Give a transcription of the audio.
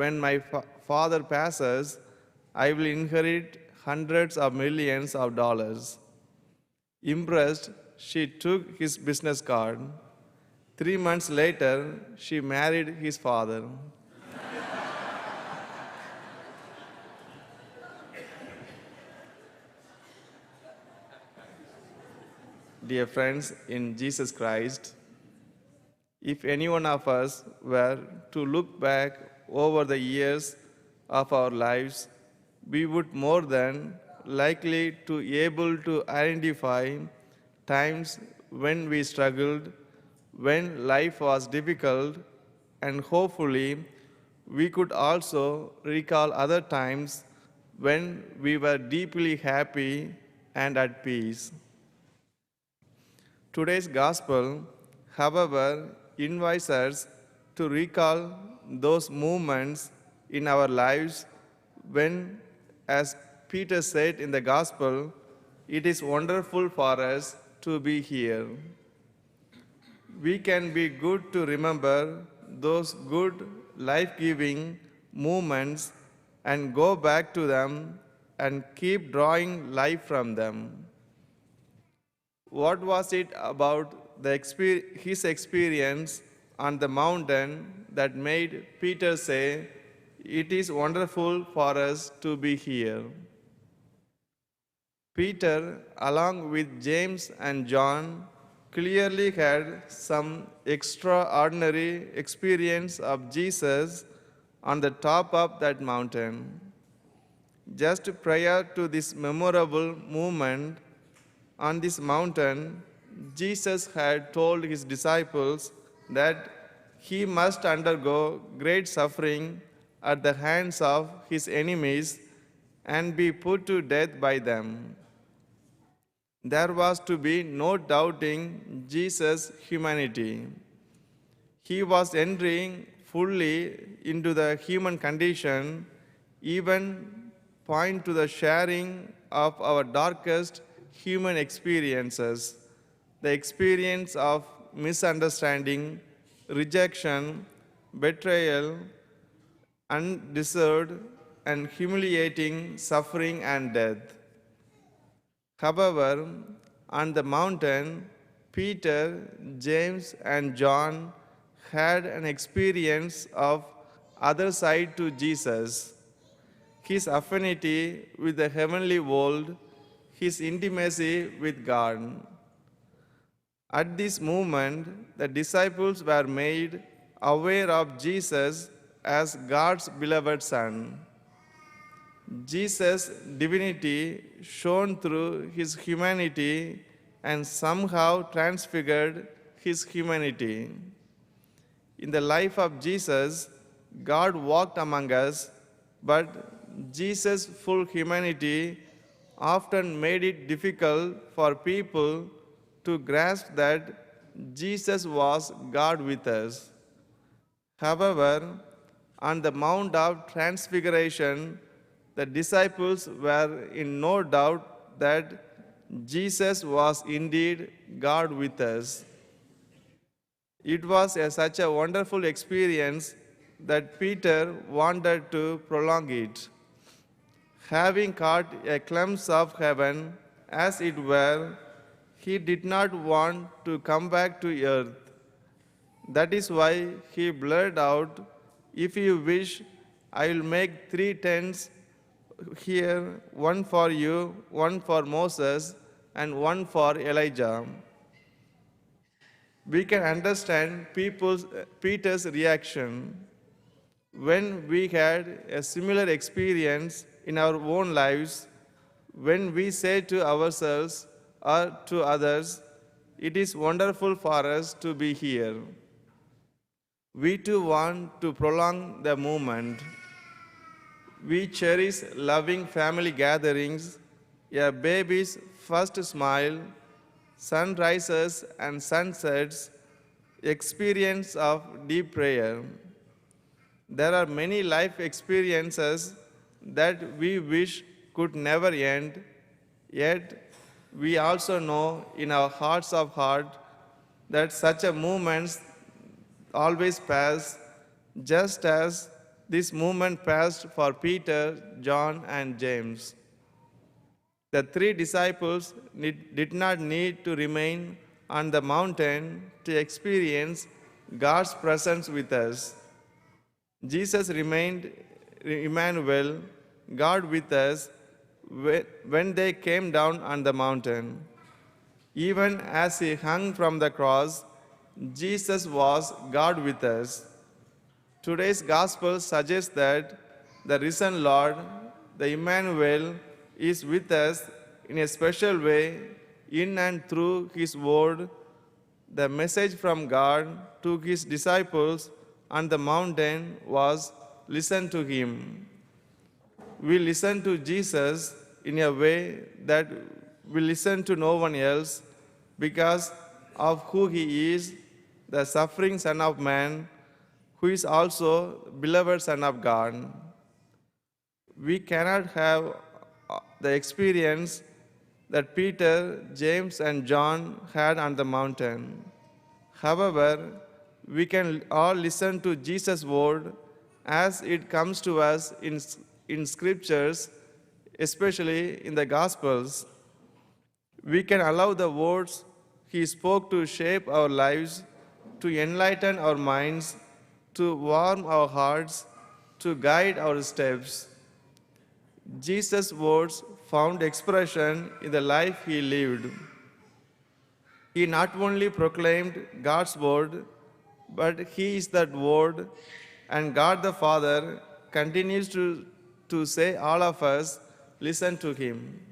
when my father passes, I will inherit hundreds of millions of dollars. Impressed, she took his business card. 3 months later, she married his father. Dear friends in Jesus Christ, if any one of us were to look back over the years of our lives, we would more than likely to able to identify times when we struggled, when life was difficult, and hopefully we could also recall other times when we were deeply happy and at peace. Today's gospel, however, invites us to recall those moments in our lives when, as Peter said in the gospel, it is wonderful for us to be here. We can be good to remember those good, life-giving moments and go back to them and keep drawing life from them. What was it about his experience on the mountain that made Peter say, "It is wonderful for us to be here"? Peter, along with James and John, clearly had some extraordinary experience of Jesus on the top of that mountain. Just prior to this memorable moment, on this mountain, Jesus had told his disciples that he must undergo great suffering at the hands of his enemies and be put to death by them. There was to be no doubting Jesus' humanity. He was entering fully into the human condition, even point to the sharing of our darkest human experiences, the experience of misunderstanding, rejection, betrayal, undeserved and humiliating suffering and death. However, on the mountain, Peter, James, and John had an experience of other side to Jesus, his affinity with the heavenly world, his intimacy with God. At this moment, the disciples were made aware of Jesus as God's beloved Son. Jesus' divinity shone through his humanity and somehow transfigured his humanity. In the life of Jesus, God walked among us, but Jesus' full humanity often made it difficult for people to grasp that Jesus was God with us. However, on the Mount of Transfiguration, the disciples were in no doubt that Jesus was indeed God with us. It was such a wonderful experience that Peter wanted to prolong it. Having caught a glimpse of heaven, as it were, he did not want to come back to earth. That is why he blurted out, "If you wish, I will make 3 tents here, one for you, one for Moses, and one for Elijah." We can understand Peter's reaction. When we had a similar experience in our own lives, when we say to ourselves or to others, "It is wonderful for us to be here," we too want to prolong the moment. We cherish loving family gatherings, a baby's first smile, sunrises and sunsets, experience of deep prayer. There are many life experiences that we wish could never end, yet we also know in our hearts of heart that such a moments always pass, just as this movement passed for Peter, John, and James. The three disciples did not need to remain on the mountain to experience God's presence with us. Jesus remained Emmanuel, God with us, when they came down on the mountain. Even as he hung from the cross, Jesus was God with us. Today's gospel suggests that the risen Lord, the Emmanuel, is with us in a special way in and through his word. The message from God to his disciples on the mountain was, listen to him. We listen to Jesus in a way that we listen to no one else because of who he is, the suffering Son of Man, who is also beloved Son of God. We cannot have the experience that Peter, James, and John had on the mountain. However, we can all listen to Jesus' word as it comes to us in scriptures, especially in the Gospels. We can allow the words he spoke to shape our lives, to enlighten our minds, to warm our hearts, to guide our steps. Jesus' words found expression in the life he lived. He not only proclaimed God's word, but he is that word, and God the Father continues to say all of us, listen to him.